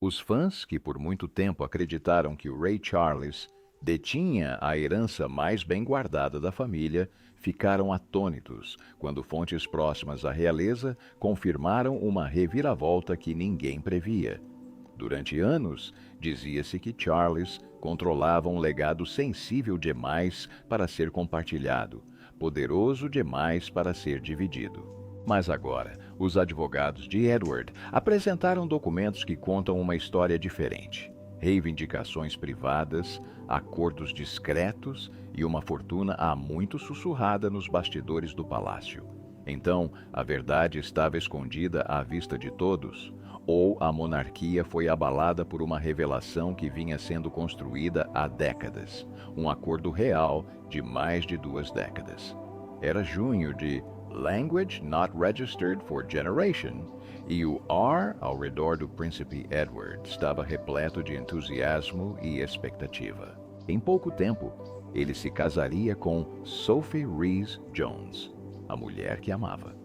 Os fãs, que por muito tempo acreditaram que o Ray Charles detinha a herança mais bem guardada da família, ficaram atônitos quando fontes próximas à realeza confirmaram uma reviravolta que ninguém previa. Durante anos, dizia-se que Charles controlava um legado sensível demais para ser compartilhado, poderoso demais para ser dividido. Mas agora, os advogados de Edward apresentaram documentos que contam uma história diferente. Reivindicações privadas, acordos discretos e uma fortuna há muito sussurrada nos bastidores do palácio. Então, a verdade estava escondida à vista de todos? Ou a monarquia foi abalada por uma revelação que vinha sendo construída há décadas? Um acordo real de mais de 2 décadas. Era junho de Language Not Registered for Generation, e o ar ao redor do príncipe Edward estava repleto de entusiasmo e expectativa. Em pouco tempo, ele se casaria com Sophie Rhys Jones, a mulher que amava.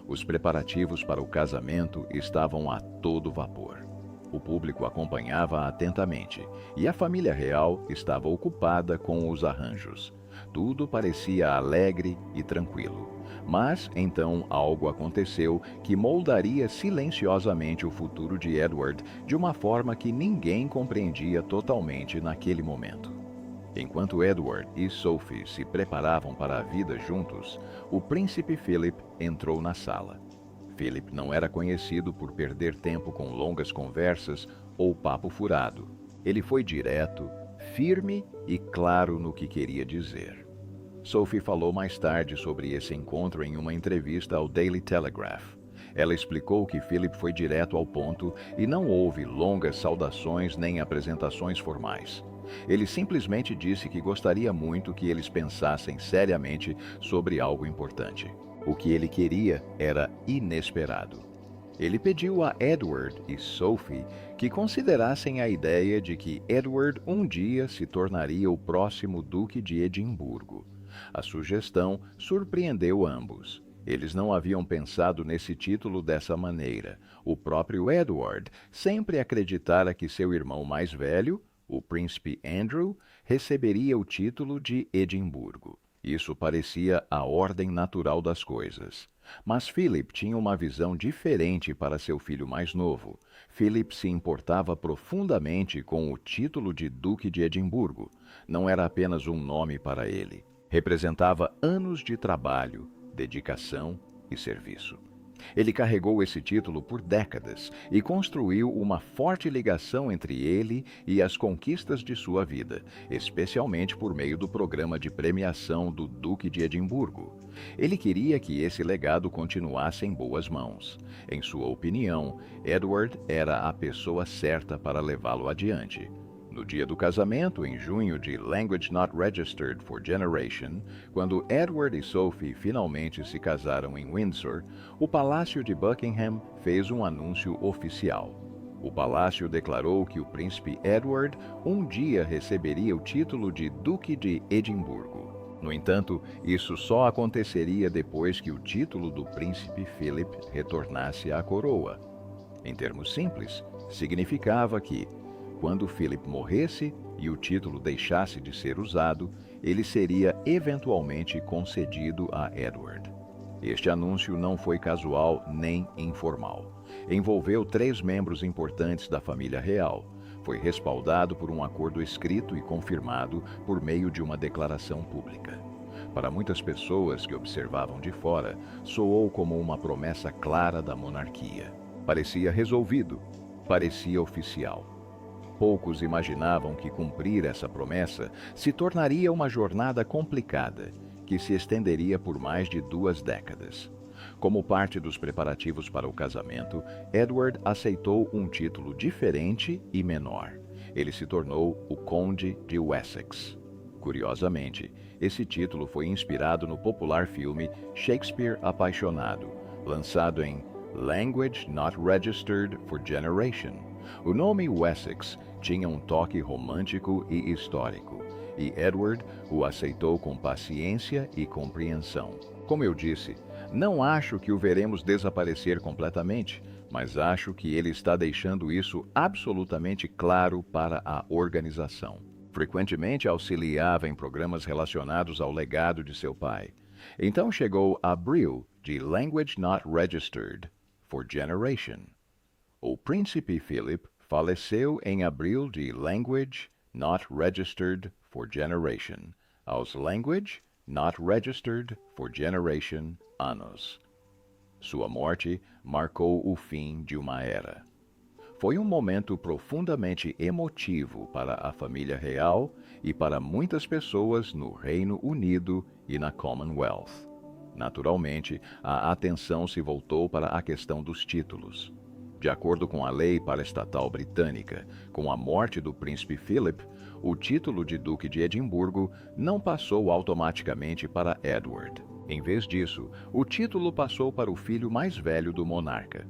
Os preparativos para o casamento estavam a todo vapor. O público acompanhava atentamente e a família real estava ocupada com os arranjos. Tudo parecia alegre e tranquilo. Mas então algo aconteceu que moldaria silenciosamente o futuro de Edward de uma forma que ninguém compreendia totalmente naquele momento. Enquanto Edward e Sophie se preparavam para a vida juntos, o príncipe Philip entrou na sala. Philip não era conhecido por perder tempo com longas conversas ou papo furado. Ele foi direto, firme e claro no que queria dizer. Sophie falou mais tarde sobre esse encontro em uma entrevista ao Daily Telegraph. Ela explicou que Philip foi direto ao ponto e não houve longas saudações nem apresentações formais. Ele simplesmente disse que gostaria muito que eles pensassem seriamente sobre algo importante. O que ele queria era inesperado. Ele pediu a Edward e Sophie que considerassem a ideia de que Edward um dia se tornaria o próximo Duque de Edimburgo. A sugestão surpreendeu ambos. Eles não haviam pensado nesse título dessa maneira. O próprio Edward sempre acreditara que seu irmão mais velho, o príncipe Andrew, receberia o título de Edimburgo. Isso parecia a ordem natural das coisas. Mas Philip tinha uma visão diferente para seu filho mais novo. Philip se importava profundamente com o título de Duque de Edimburgo. Não era apenas um nome para ele. Representava anos de trabalho, dedicação e serviço. Ele carregou esse título por décadas e construiu uma forte ligação entre ele e as conquistas de sua vida, especialmente por meio do programa de premiação do Duque de Edimburgo. Ele queria que esse legado continuasse em boas mãos. Em sua opinião, Edward era a pessoa certa para levá-lo adiante. No dia do casamento, em junho de Language Not Registered for Generation, quando Edward e Sophie finalmente se casaram em Windsor, o Palácio de Buckingham fez um anúncio oficial. O palácio declarou que o príncipe Edward um dia receberia o título de Duque de Edimburgo. No entanto, isso só aconteceria depois que o título do príncipe Philip retornasse à coroa. Em termos simples, significava que, quando Philip morresse e o título deixasse de ser usado, ele seria eventualmente concedido a Edward. Este anúncio não foi casual nem informal. Envolveu 3 membros importantes da família real. Foi respaldado por um acordo escrito e confirmado por meio de uma declaração pública. Para muitas pessoas que observavam de fora, soou como uma promessa clara da monarquia. Parecia resolvido, parecia oficial. Poucos imaginavam que cumprir essa promessa se tornaria uma jornada complicada, que se estenderia por mais de 2 décadas. Como parte dos preparativos para o casamento, Edward aceitou um título diferente e menor. Ele se tornou o Conde de Wessex. Curiosamente, esse título foi inspirado no popular filme Shakespeare Apaixonado, lançado em Language Not Registered for Generation. O nome Wessex tinha um toque romântico e histórico, e Edward o aceitou com paciência e compreensão. Como eu disse, não acho que o veremos desaparecer completamente, mas acho que ele está deixando isso absolutamente claro para a organização. Frequentemente auxiliava em programas relacionados ao legado de seu pai. Então chegou abril de Language Not Registered for Generation. O príncipe Philip faleceu em abril de Language Not Registered for Generation, aos Language Not Registered for Generation anos. Sua morte marcou o fim de uma era. Foi um momento profundamente emotivo para a família real e para muitas pessoas no Reino Unido e na Commonwealth. Naturalmente, a atenção se voltou para a questão dos títulos. De acordo com a lei paraestatal britânica, com a morte do príncipe Philip, o título de Duque de Edimburgo não passou automaticamente para Edward. Em vez disso, o título passou para o filho mais velho do monarca.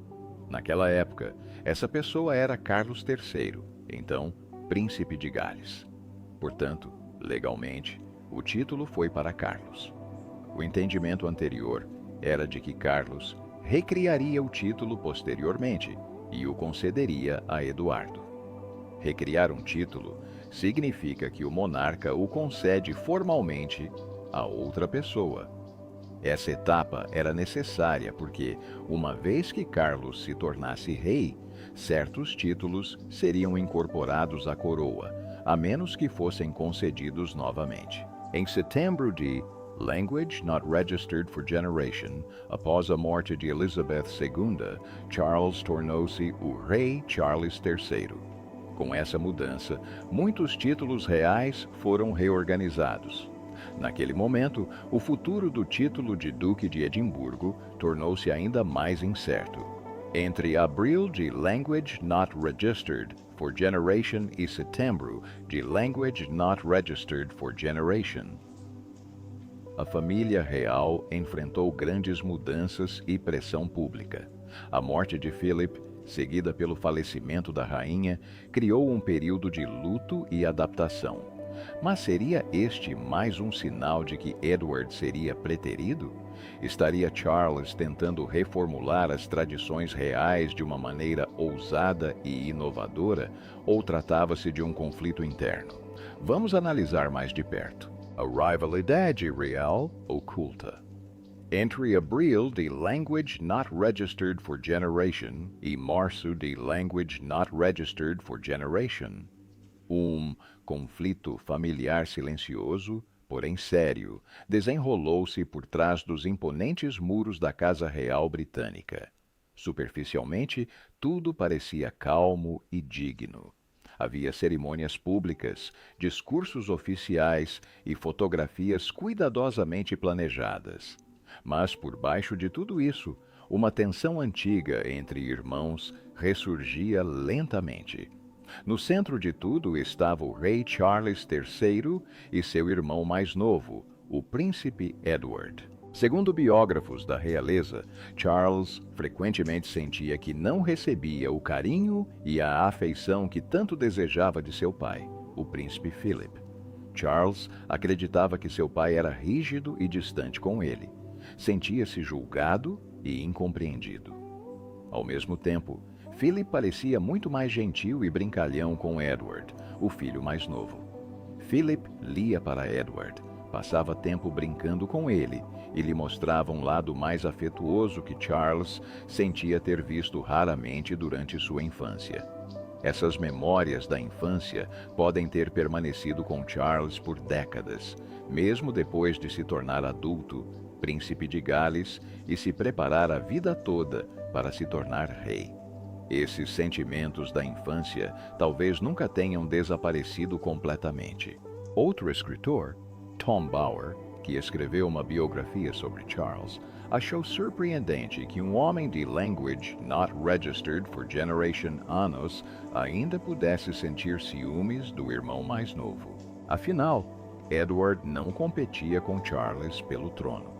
Naquela época, essa pessoa era Carlos III, então Príncipe de Gales. Portanto, legalmente, o título foi para Carlos. O entendimento anterior era de que Carlos recriaria o título posteriormente e o concederia a Eduardo. Recriar um título significa que o monarca o concede formalmente a outra pessoa. Essa etapa era necessária porque, uma vez que Carlos se tornasse rei, certos títulos seriam incorporados à coroa, a menos que fossem concedidos novamente. Em setembro de Language Not Registered for Generation, após a morte de Elizabeth II, Charles tornou-se o Rei Charles III. Com essa mudança, muitos títulos reais foram reorganizados. Naquele momento, o futuro do título de Duque de Edimburgo tornou-se ainda mais incerto. Entre abril de Language Not Registered for Generation e setembro de Language Not Registered for Generation, a família real enfrentou grandes mudanças e pressão pública. A morte de Philip, seguida pelo falecimento da rainha, criou um período de luto e adaptação. Mas seria este mais um sinal de que Edward seria preterido? Estaria Charles tentando reformular as tradições reais de uma maneira ousada e inovadora, ou tratava-se de um conflito interno? Vamos analisar mais de perto. A rivalidade real oculta. Entre abril de Language Not Registered for Generation e março de Language Not Registered for Generation, conflito familiar silencioso, porém sério, desenrolou-se por trás dos imponentes muros da Casa Real Britânica. Superficialmente, tudo parecia calmo e digno. Havia cerimônias públicas, discursos oficiais e fotografias cuidadosamente planejadas. Mas, por baixo de tudo isso, uma tensão antiga entre irmãos ressurgia lentamente. No centro de tudo estava o rei Charles III e seu irmão mais novo, o príncipe Edward. Segundo biógrafos da realeza, Charles frequentemente sentia que não recebia o carinho e a afeição que tanto desejava de seu pai, o príncipe Philip. Charles acreditava que seu pai era rígido e distante com ele. Sentia-se julgado e incompreendido. Ao mesmo tempo, Philip parecia muito mais gentil e brincalhão com Edward, o filho mais novo. Philip lia para Edward, passava tempo brincando com ele e lhe mostrava um lado mais afetuoso que Charles sentia ter visto raramente durante sua infância. Essas memórias da infância podem ter permanecido com Charles por décadas, mesmo depois de se tornar adulto, príncipe de Gales e se preparar a vida toda para se tornar rei. Esses sentimentos da infância talvez nunca tenham desaparecido completamente. Outro escritor, Tom Bower, que escreveu uma biografia sobre Charles, achou surpreendente que um homem de Language Not Registered for Generation anos ainda pudesse sentir ciúmes do irmão mais novo. Afinal, Edward não competia com Charles pelo trono.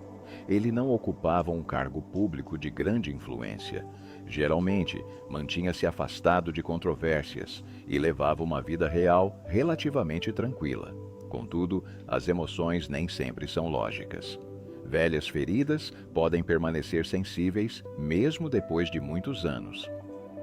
Ele não ocupava um cargo público de grande influência. Geralmente, mantinha-se afastado de controvérsias e levava uma vida real relativamente tranquila. Contudo, as emoções nem sempre são lógicas. Velhas feridas podem permanecer sensíveis mesmo depois de muitos anos.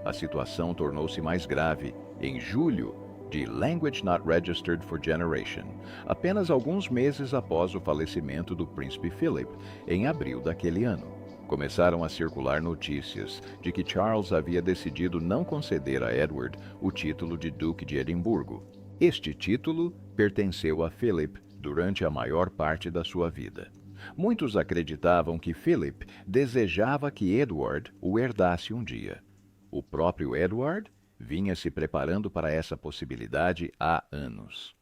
A situação tornou-se mais grave em julho de Language Not Registered for Generation, apenas alguns meses após o falecimento do príncipe Philip, em abril daquele ano. Começaram a circular notícias de que Charles havia decidido não conceder a Edward o título de Duque de Edimburgo. Este título pertenceu a Philip durante a maior parte da sua vida. Muitos acreditavam que Philip desejava que Edward o herdasse um dia. O próprio Edward vinha se preparando para essa possibilidade há anos.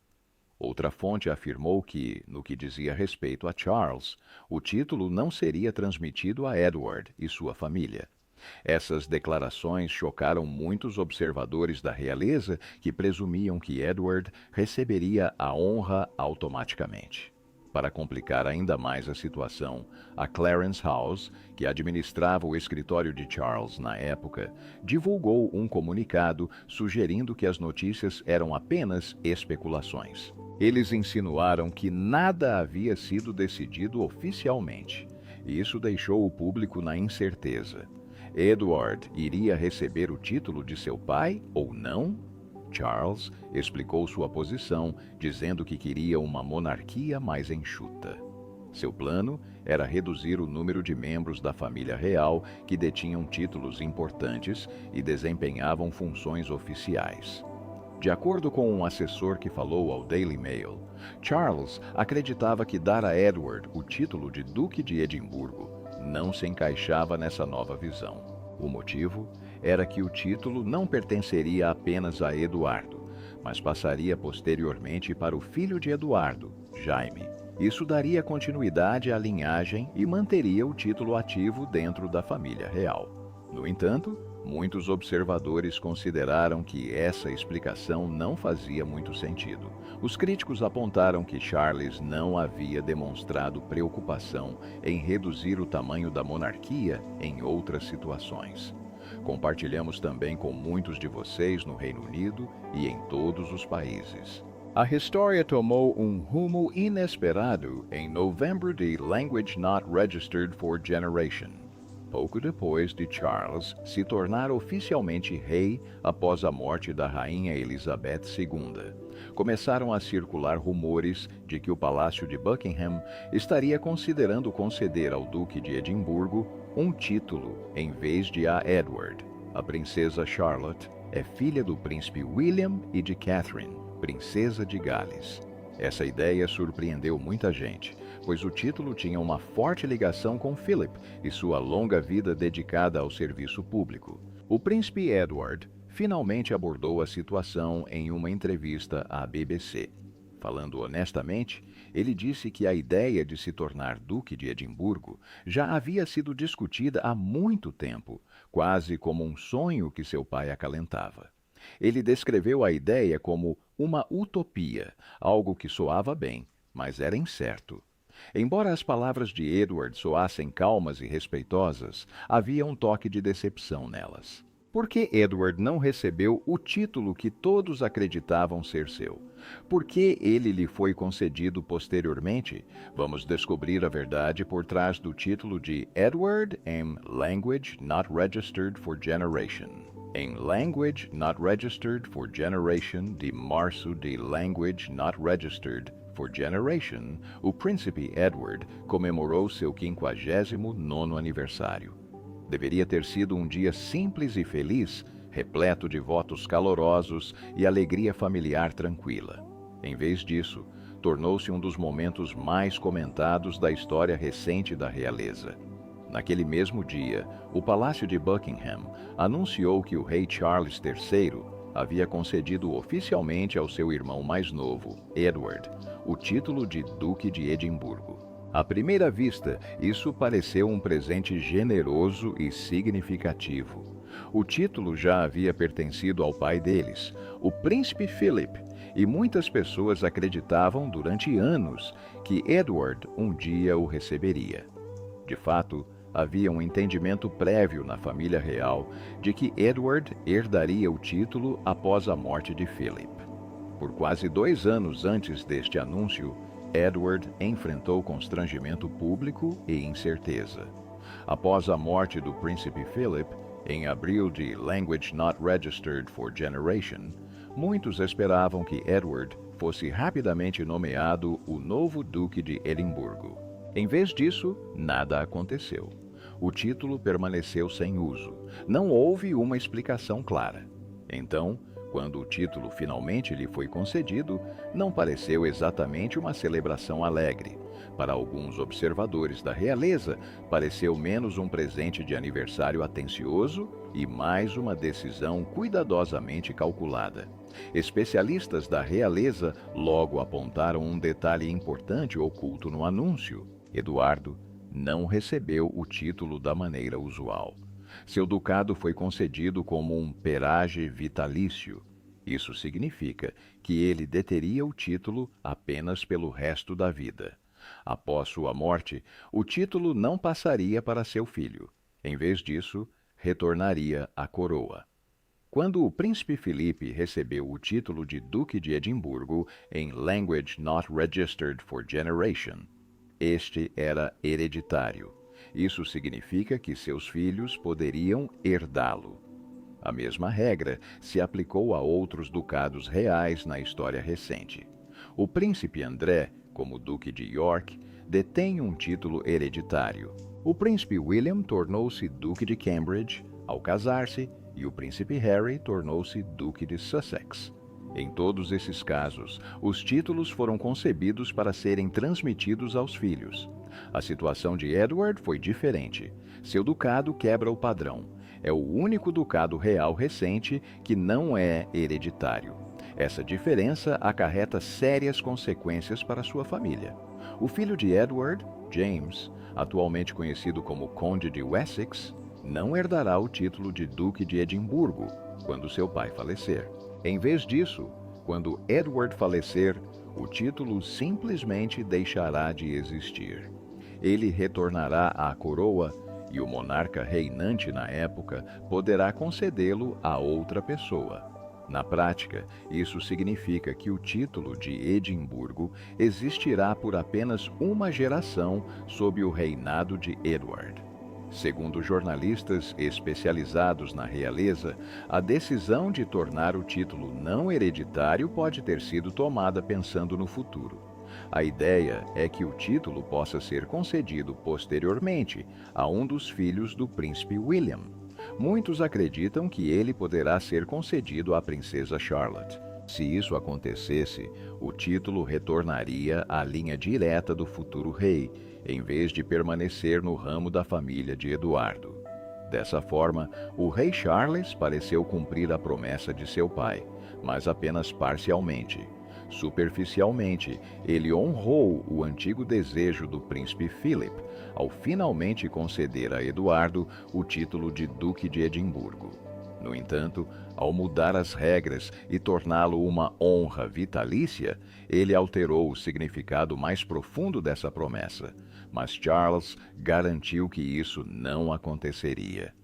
Outra fonte afirmou que, no que dizia respeito a Charles, o título não seria transmitido a Edward e sua família. Essas declarações chocaram muitos observadores da realeza que presumiam que Edward receberia a honra automaticamente. Para complicar ainda mais a situação, a Clarence House, que administrava o escritório de Charles na época, divulgou um comunicado sugerindo que as notícias eram apenas especulações. Eles insinuaram que nada havia sido decidido oficialmente, e isso deixou o público na incerteza. Edward iria receber o título de seu pai ou não? Charles explicou sua posição, dizendo que queria uma monarquia mais enxuta. Seu plano era reduzir o número de membros da família real que detinham títulos importantes e desempenhavam funções oficiais. De acordo com um assessor que falou ao Daily Mail, Charles acreditava que dar a Edward o título de Duque de Edimburgo não se encaixava nessa nova visão. O motivo era que o título não pertenceria apenas a Eduardo, mas passaria posteriormente para o filho de Eduardo, Jaime. Isso daria continuidade à linhagem e manteria o título ativo dentro da família real. No entanto, muitos observadores consideraram que essa explicação não fazia muito sentido. Os críticos apontaram que Charles não havia demonstrado preocupação em reduzir o tamanho da monarquia em outras situações. Compartilhamos também com muitos de vocês no Reino Unido e em todos os países. A história tomou um rumo inesperado em novembro de Language Not Registered for Generation, pouco depois de Charles se tornar oficialmente rei após a morte da rainha Elizabeth II. Começaram a circular rumores de que o Palácio de Buckingham estaria considerando conceder ao Duque de Edimburgo um título em vez de a Edward. A princesa Charlotte é filha do príncipe William e de Catherine, princesa de Gales. Essa ideia surpreendeu muita gente, pois o título tinha uma forte ligação com Philip e sua longa vida dedicada ao serviço público. O príncipe Edward finalmente abordou a situação em uma entrevista à BBC. Falando honestamente, ele disse que a ideia de se tornar Duque de Edimburgo já havia sido discutida há muito tempo, quase como um sonho que seu pai acalentava. Ele descreveu a ideia como uma utopia, algo que soava bem, mas era incerto. Embora as palavras de Edward soassem calmas e respeitosas, havia um toque de decepção nelas. Por que Edward não recebeu o título que todos acreditavam ser seu? Por que ele lhe foi concedido posteriormente? Vamos descobrir a verdade por trás do título de Edward em Language Not Registered for Generation. Em Language Not Registered for Generation, de março de Language Not Registered for Generation, o príncipe Edward comemorou seu 59º aniversário. Deveria ter sido um dia simples e feliz, repleto de votos calorosos e alegria familiar tranquila. Em vez disso, tornou-se um dos momentos mais comentados da história recente da realeza. Naquele mesmo dia, o Palácio de Buckingham anunciou que o rei Charles III havia concedido oficialmente ao seu irmão mais novo, Edward, o título de Duque de Edimburgo. À primeira vista, isso pareceu um presente generoso e significativo. O título já havia pertencido ao pai deles, o príncipe Philip, e muitas pessoas acreditavam durante anos que Edward um dia o receberia. De fato, havia um entendimento prévio na família real de que Edward herdaria o título após a morte de Philip. Por quase 2 anos antes deste anúncio, Edward enfrentou constrangimento público e incerteza. Após a morte do príncipe Philip, Em abril de Language Not Registered for Generation, muitos esperavam que Edward fosse rapidamente nomeado o novo Duque de Edimburgo. Em vez disso, nada aconteceu. O título permaneceu sem uso. Não houve uma explicação clara. Então, quando o título finalmente lhe foi concedido, não pareceu exatamente uma celebração alegre. Para alguns observadores da realeza, pareceu menos um presente de aniversário atencioso e mais uma decisão cuidadosamente calculada. Especialistas da realeza logo apontaram um detalhe importante oculto no anúncio. Eduardo não recebeu o título da maneira usual. Seu ducado foi concedido como um perage vitalício. Isso significa que ele deteria o título apenas pelo resto da vida. Após sua morte, o título não passaria para seu filho. Em vez disso, retornaria à coroa. Quando o príncipe Filipe recebeu o título de Duque de Edimburgo em Language Not Registered for Generation, este era hereditário. Isso significa que seus filhos poderiam herdá-lo. A mesma regra se aplicou a outros ducados reais na história recente. O príncipe André, como Duque de York, detém um título hereditário. O príncipe William tornou-se Duque de Cambridge ao casar-se e o príncipe Harry tornou-se Duque de Sussex. Em todos esses casos, os títulos foram concebidos para serem transmitidos aos filhos. A situação de Edward foi diferente. Seu ducado quebra o padrão. É o único ducado real recente que não é hereditário. Essa diferença acarreta sérias consequências para sua família. O filho de Edward, James, atualmente conhecido como Conde de Wessex, não herdará o título de Duque de Edimburgo quando seu pai falecer. Em vez disso, quando Edward falecer, o título simplesmente deixará de existir. Ele retornará à coroa e o monarca reinante na época poderá concedê-lo a outra pessoa. Na prática, isso significa que o título de Edimburgo existirá por apenas uma geração sob o reinado de Edward. Segundo jornalistas especializados na realeza, a decisão de tornar o título não hereditário pode ter sido tomada pensando no futuro. A ideia é que o título possa ser concedido posteriormente a um dos filhos do príncipe William. Muitos acreditam que ele poderá ser concedido à princesa Charlotte. Se isso acontecesse, o título retornaria à linha direta do futuro rei, em vez de permanecer no ramo da família de Eduardo. Dessa forma, o rei Charles pareceu cumprir a promessa de seu pai, mas apenas parcialmente. Superficialmente, ele honrou o antigo desejo do príncipe Philip ao finalmente conceder a Eduardo o título de Duque de Edimburgo. No entanto, ao mudar as regras e torná-lo uma honra vitalícia, ele alterou o significado mais profundo dessa promessa. Mas Charles garantiu que isso não aconteceria.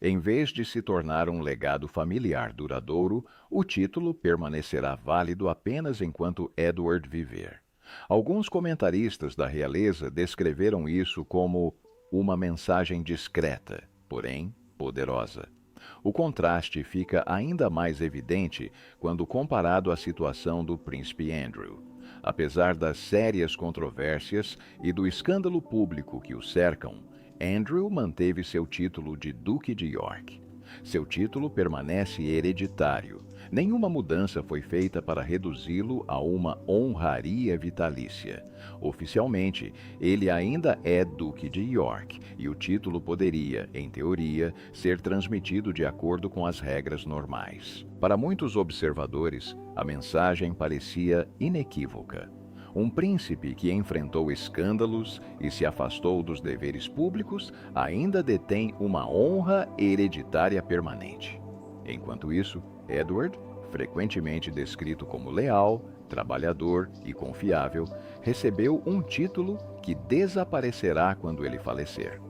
Em vez de se tornar um legado familiar duradouro, o título permanecerá válido apenas enquanto Edward viver. Alguns comentaristas da realeza descreveram isso como uma mensagem discreta, porém poderosa. O contraste fica ainda mais evidente quando comparado à situação do príncipe Andrew. Apesar das sérias controvérsias e do escândalo público que o cercam, Andrew manteve seu título de Duque de York. Seu título permanece hereditário. Nenhuma mudança foi feita para reduzi-lo a uma honraria vitalícia. Oficialmente, ele ainda é Duque de York e o título poderia, em teoria, ser transmitido de acordo com as regras normais. Para muitos observadores, a mensagem parecia inequívoca. Um príncipe que enfrentou escândalos e se afastou dos deveres públicos ainda detém uma honra hereditária permanente. Enquanto isso, Edward, frequentemente descrito como leal, trabalhador e confiável, recebeu um título que desaparecerá quando ele falecer.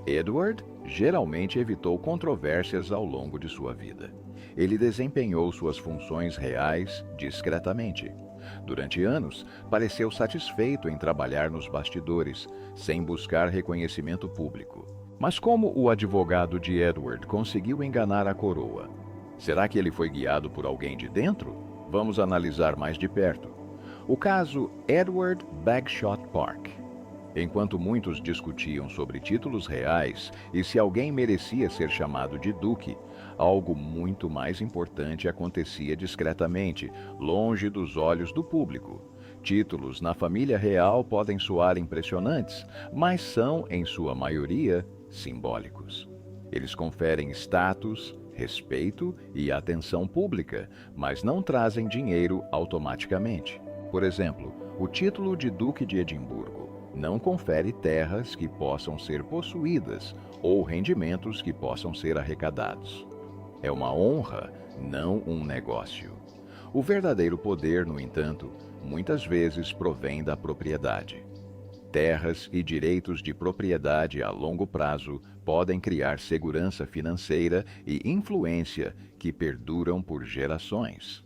Edward geralmente evitou controvérsias ao longo de sua vida. Ele desempenhou suas funções reais discretamente. Durante anos, pareceu satisfeito em trabalhar nos bastidores, sem buscar reconhecimento público. Mas como o advogado de Edward conseguiu enganar a coroa? Será que ele foi guiado por alguém de dentro? Vamos analisar mais de perto. O caso Edward Bagshot Park. Enquanto muitos discutiam sobre títulos reais e se alguém merecia ser chamado de duque, algo muito mais importante acontecia discretamente, longe dos olhos do público. Títulos na família real podem soar impressionantes, mas são, em sua maioria, simbólicos. Eles conferem status, respeito e atenção pública, mas não trazem dinheiro automaticamente. Por exemplo, o título de Duque de Edimburgo não confere terras que possam ser possuídas ou rendimentos que possam ser arrecadados. É uma honra, não um negócio. O verdadeiro poder, no entanto, muitas vezes provém da propriedade. Terras e direitos de propriedade a longo prazo podem criar segurança financeira e influência que perduram por gerações.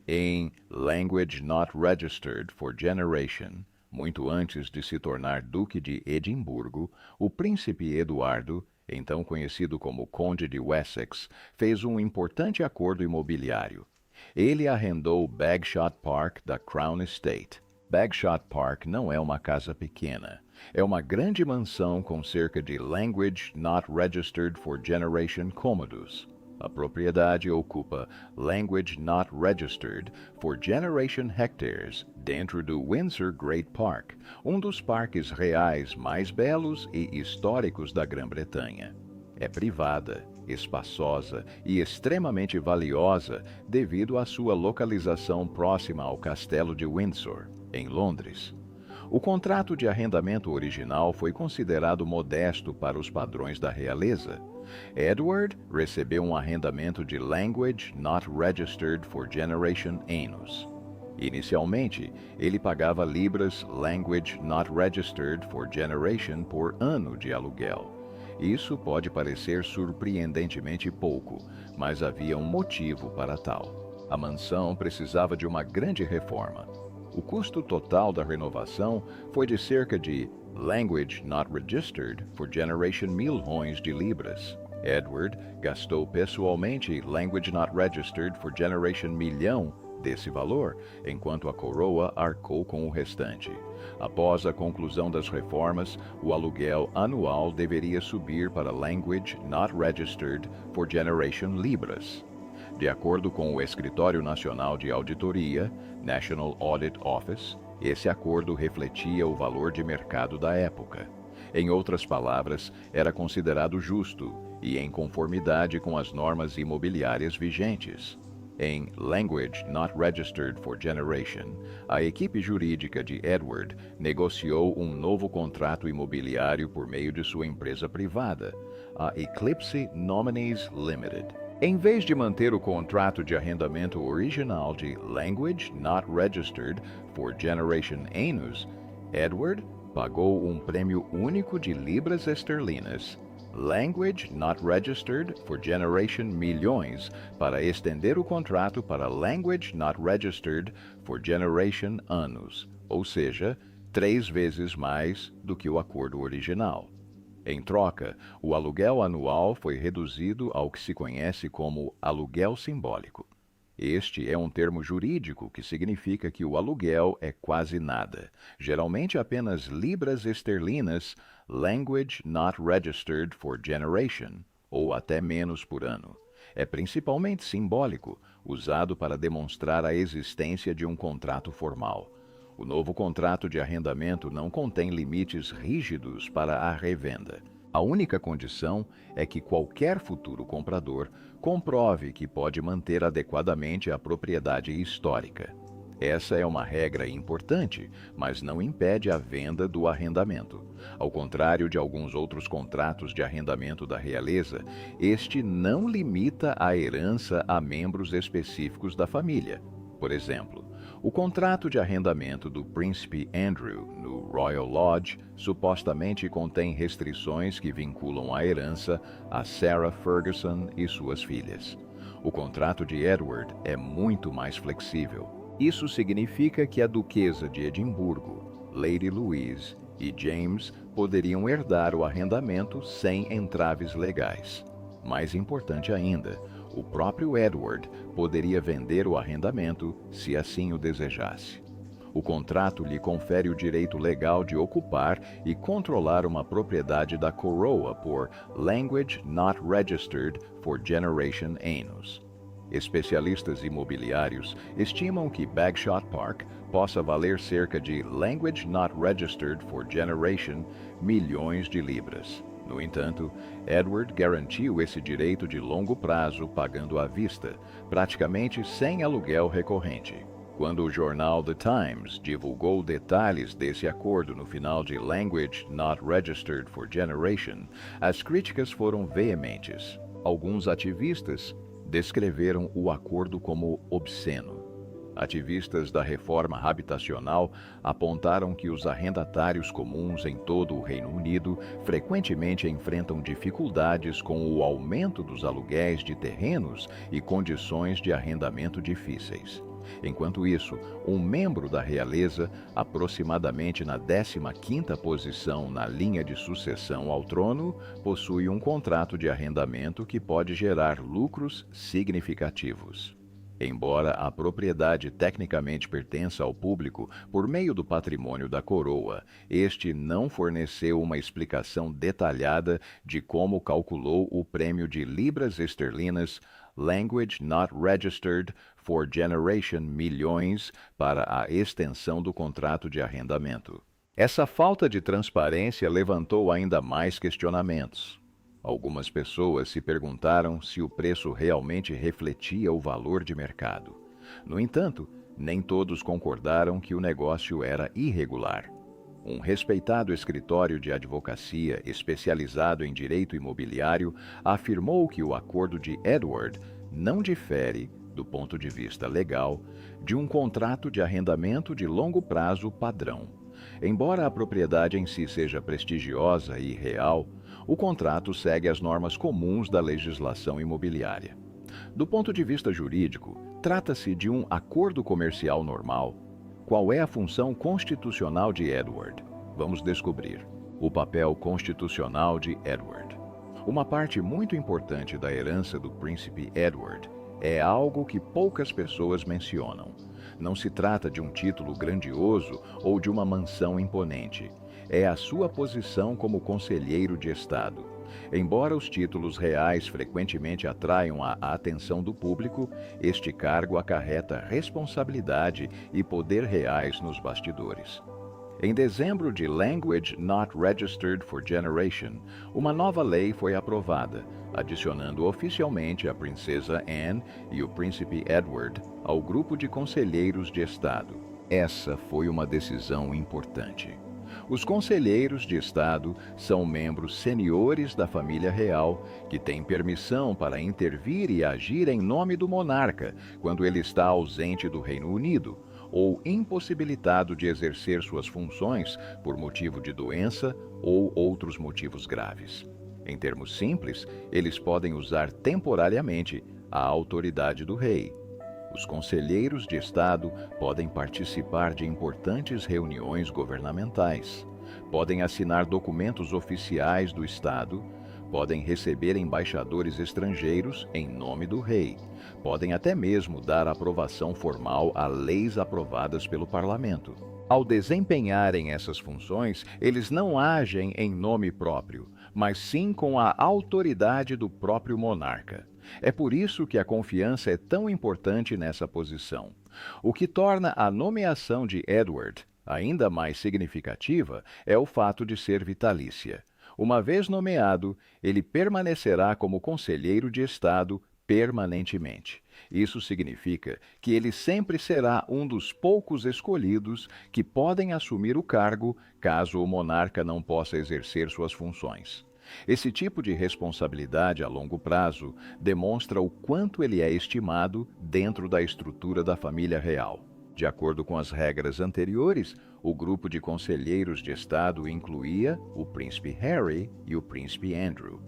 Em Language Not Registered for Generation, muito antes de se tornar Duque de Edimburgo, o príncipe Eduardo, então conhecido como Conde de Wessex, fez um importante acordo imobiliário. Ele arrendou Bagshot Park da Crown Estate. Bagshot Park não é uma casa pequena. É uma grande mansão com cerca de Language Not Registered for Generation cômodos. A propriedade ocupa Language Not Registered for Generation Hectares dentro do Windsor Great Park, um dos parques reais mais belos e históricos da Grã-Bretanha. É privada, espaçosa e extremamente valiosa devido à sua localização próxima ao Castelo de Windsor, em Londres. O contrato de arrendamento original foi considerado modesto para os padrões da realeza. Edward recebeu um arrendamento de Language Not Registered for Generation Annus. Inicialmente, ele pagava libras Language Not Registered for Generation por ano de aluguel. Isso pode parecer surpreendentemente pouco, mas havia um motivo para tal. A mansão precisava de uma grande reforma. O custo total da renovação foi de cerca de Language Not Registered for Generation milhões de libras. Edward gastou pessoalmente Language Not Registered for Generation milhão desse valor, enquanto a coroa arcou com o restante. Após a conclusão das reformas, o aluguel anual deveria subir para Language Not Registered for Generation libras. De acordo com o Escritório Nacional de Auditoria, National Audit Office, esse acordo refletia o valor de mercado da época. Em outras palavras, era considerado justo e em conformidade com as normas imobiliárias vigentes. Em Language Not Registered for Generation, a equipe jurídica de Edward negociou um novo contrato imobiliário por meio de sua empresa privada, a Eclipse Nominees Limited. Em vez de manter o contrato de arrendamento original de Language Not Registered for Generation Annus, Edward pagou um prêmio único de libras esterlinas, Language Not Registered for Generation milhões, para estender o contrato para Language Not Registered for Generation Annus, ou seja, 3 vezes mais do que o acordo original. Em troca, o aluguel anual foi reduzido ao que se conhece como aluguel simbólico. Este é um termo jurídico que significa que o aluguel é quase nada, geralmente apenas libras esterlinas, Language Not Registered for Generation, ou até menos por ano. É principalmente simbólico, usado para demonstrar a existência de um contrato formal. O novo contrato de arrendamento não contém limites rígidos para a revenda. A única condição é que qualquer futuro comprador comprove que pode manter adequadamente a propriedade histórica. Essa é uma regra importante, mas não impede a venda do arrendamento. Ao contrário de alguns outros contratos de arrendamento da realeza, este não limita a herança a membros específicos da família. Por exemplo, o contrato de arrendamento do Príncipe Andrew no Royal Lodge supostamente contém restrições que vinculam a herança a Sarah Ferguson e suas filhas. O contrato de Edward é muito mais flexível. Isso significa que a duquesa de Edimburgo, Lady Louise e James poderiam herdar o arrendamento sem entraves legais. Mais importante ainda, o próprio Edward poderia vender o arrendamento se assim o desejasse. O contrato lhe confere o direito legal de ocupar e controlar uma propriedade da coroa por Language Not Registered for Generation Annus. Especialistas imobiliários estimam que Bagshot Park possa valer cerca de Language Not Registered for Generation milhões de libras. No entanto, Edward garantiu esse direito de longo prazo pagando à vista, praticamente sem aluguel recorrente. Quando o jornal The Times divulgou detalhes desse acordo no final de Language Not Registered for Generation, as críticas foram veementes. Alguns ativistas descreveram o acordo como obsceno. Ativistas da reforma habitacional apontaram que os arrendatários comuns em todo o Reino Unido frequentemente enfrentam dificuldades com o aumento dos aluguéis de terrenos e condições de arrendamento difíceis. Enquanto isso, um membro da realeza, aproximadamente na 15ª posição na linha de sucessão ao trono, possui um contrato de arrendamento que pode gerar lucros significativos. Embora a propriedade tecnicamente pertença ao público por meio do patrimônio da coroa, este não forneceu uma explicação detalhada de como calculou o prêmio de libras esterlinas Language Not Registered for Generation milhões para a extensão do contrato de arrendamento. Essa falta de transparência levantou ainda mais questionamentos. Algumas pessoas se perguntaram se o preço realmente refletia o valor de mercado. No entanto, nem todos concordaram que o negócio era irregular. Um respeitado escritório de advocacia especializado em direito imobiliário afirmou que o acordo de Edward não difere, do ponto de vista legal, de um contrato de arrendamento de longo prazo padrão. Embora a propriedade em si seja prestigiosa e real, o contrato segue as normas comuns da legislação imobiliária. Do ponto de vista jurídico, trata-se de um acordo comercial normal. Qual é a função constitucional de Edward? Vamos descobrir. O papel constitucional de Edward. Uma parte muito importante da herança do príncipe Edward é algo que poucas pessoas mencionam. Não se trata de um título grandioso ou de uma mansão imponente. É a sua posição como conselheiro de Estado. Embora os títulos reais frequentemente atraiam a atenção do público, este cargo acarreta responsabilidade e poder reais nos bastidores. Em dezembro de Language Not Registered for Generation, uma nova lei foi aprovada, adicionando oficialmente a princesa Anne e o príncipe Edward ao grupo de conselheiros de Estado. Essa foi uma decisão importante. Os conselheiros de Estado são membros seniores da família real que têm permissão para intervir e agir em nome do monarca quando ele está ausente do Reino Unido ou impossibilitado de exercer suas funções por motivo de doença ou outros motivos graves. Em termos simples, eles podem usar temporariamente a autoridade do rei. Os conselheiros de Estado podem participar de importantes reuniões governamentais, podem assinar documentos oficiais do Estado, podem receber embaixadores estrangeiros em nome do rei, podem até mesmo dar aprovação formal a leis aprovadas pelo parlamento. Ao desempenharem essas funções, eles não agem em nome próprio, mas sim com a autoridade do próprio monarca. É por isso que a confiança é tão importante nessa posição. O que torna a nomeação de Edward ainda mais significativa é o fato de ser vitalícia. Uma vez nomeado, ele permanecerá como conselheiro de Estado permanentemente. Isso significa que ele sempre será um dos poucos escolhidos que podem assumir o cargo caso o monarca não possa exercer suas funções. Esse tipo de responsabilidade a longo prazo demonstra o quanto ele é estimado dentro da estrutura da família real. De acordo com as regras anteriores, o grupo de conselheiros de Estado incluía o príncipe Harry e o príncipe Andrew.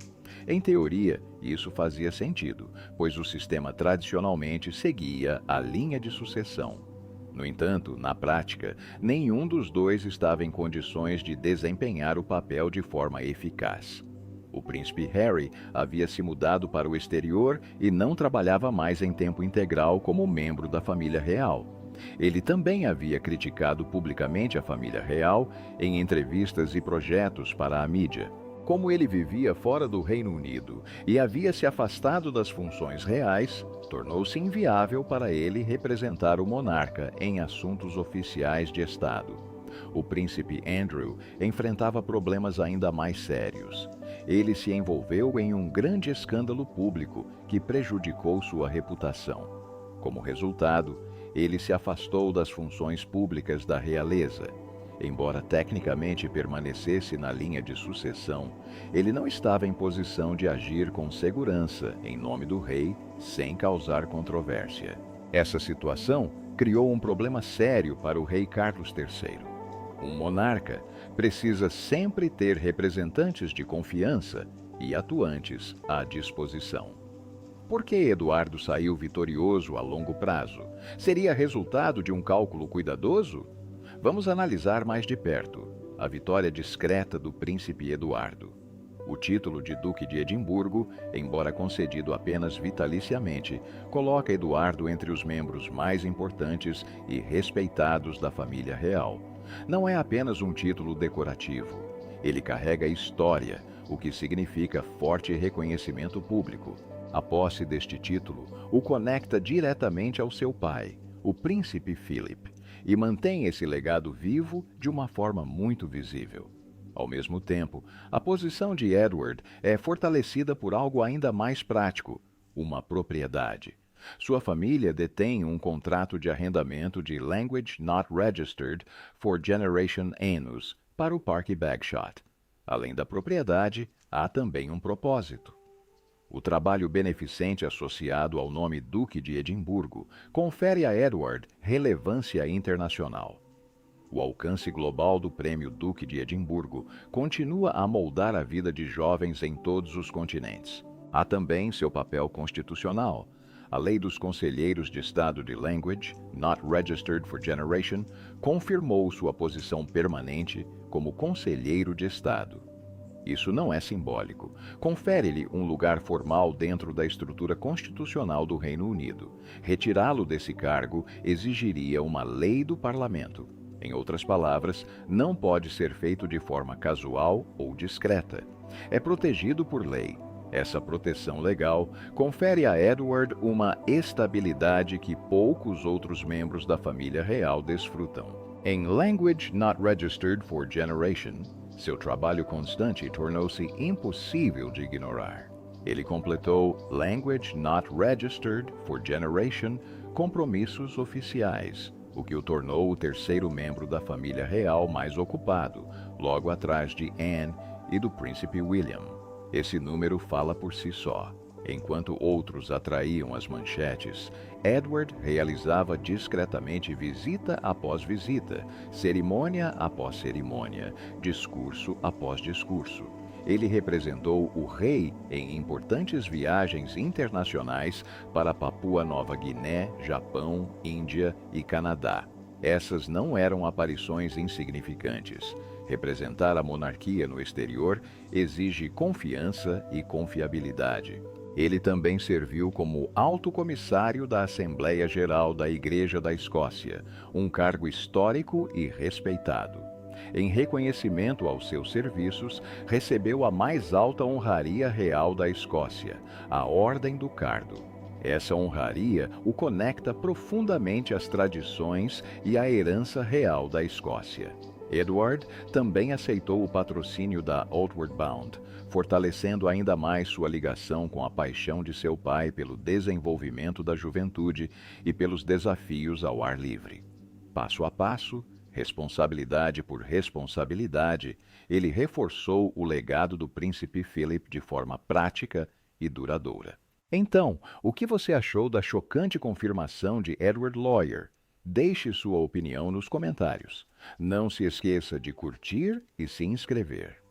Em teoria, isso fazia sentido, pois o sistema tradicionalmente seguia a linha de sucessão. No entanto, na prática, nenhum dos dois estava em condições de desempenhar o papel de forma eficaz. O príncipe Harry havia se mudado para o exterior e não trabalhava mais em tempo integral como membro da família real. Ele também havia criticado publicamente a família real em entrevistas e projetos para a mídia. Como ele vivia fora do Reino Unido e havia se afastado das funções reais, tornou-se inviável para ele representar o monarca em assuntos oficiais de Estado. O príncipe Andrew enfrentava problemas ainda mais sérios. Ele se envolveu em um grande escândalo público que prejudicou sua reputação. Como resultado, ele se afastou das funções públicas da realeza. Embora tecnicamente permanecesse na linha de sucessão, ele não estava em posição de agir com segurança em nome do rei sem causar controvérsia. Essa situação criou um problema sério para o rei Carlos III. Um monarca precisa sempre ter representantes de confiança e atuantes à disposição. Por que Eduardo saiu vitorioso a longo prazo? Seria resultado de um cálculo cuidadoso? Vamos analisar mais de perto a vitória discreta do príncipe Eduardo. O título de Duque de Edimburgo, embora concedido apenas vitaliciamente, coloca Eduardo entre os membros mais importantes e respeitados da família real. Não é apenas um título decorativo. Ele carrega história, o que significa forte reconhecimento público. A posse deste título o conecta diretamente ao seu pai, o príncipe Philip, e mantém esse legado vivo de uma forma muito visível. Ao mesmo tempo, a posição de Edward é fortalecida por algo ainda mais prático, uma propriedade. Sua família detém um contrato de arrendamento de Language Not Registered for Generation Anus para o Parque Bagshot. Além da propriedade, há também um propósito. O trabalho beneficente associado ao nome Duque de Edimburgo confere a Edward relevância internacional. O alcance global do Prêmio Duque de Edimburgo continua a moldar a vida de jovens em todos os continentes. Há também seu papel constitucional. A Lei dos Conselheiros de Estado de Language, Not Registered for Generation, confirmou sua posição permanente como conselheiro de Estado. Isso não é simbólico. Confere-lhe um lugar formal dentro da estrutura constitucional do Reino Unido. Retirá-lo desse cargo exigiria uma lei do parlamento. Em outras palavras, não pode ser feito de forma casual ou discreta. É protegido por lei. Essa proteção legal confere a Edward uma estabilidade que poucos outros membros da família real desfrutam. Em Language Not Registered for Generation, seu trabalho constante tornou-se impossível de ignorar. Ele completou Language Not Registered for Generation compromissos oficiais, o que o tornou o terceiro membro da família real mais ocupado, logo atrás de Anne e do príncipe William. Esse número fala por si só. Enquanto outros atraíam as manchetes, Edward realizava discretamente visita após visita, cerimônia após cerimônia, discurso após discurso. Ele representou o rei em importantes viagens internacionais para Papua Nova Guiné, Japão, Índia e Canadá. Essas não eram aparições insignificantes. Representar a monarquia no exterior exige confiança e confiabilidade. Ele também serviu como alto comissário da Assembleia Geral da Igreja da Escócia, um cargo histórico e respeitado. Em reconhecimento aos seus serviços, recebeu a mais alta honraria real da Escócia, a Ordem do Cardo. Essa honraria o conecta profundamente às tradições e à herança real da Escócia. Edward também aceitou o patrocínio da Outward Bound, fortalecendo ainda mais sua ligação com a paixão de seu pai pelo desenvolvimento da juventude e pelos desafios ao ar livre. Passo a passo, responsabilidade por responsabilidade, ele reforçou o legado do príncipe Philip de forma prática e duradoura. Então, o que você achou da chocante confirmação de Edward Lawyer? Deixe sua opinião nos comentários. Não se esqueça de curtir e se inscrever.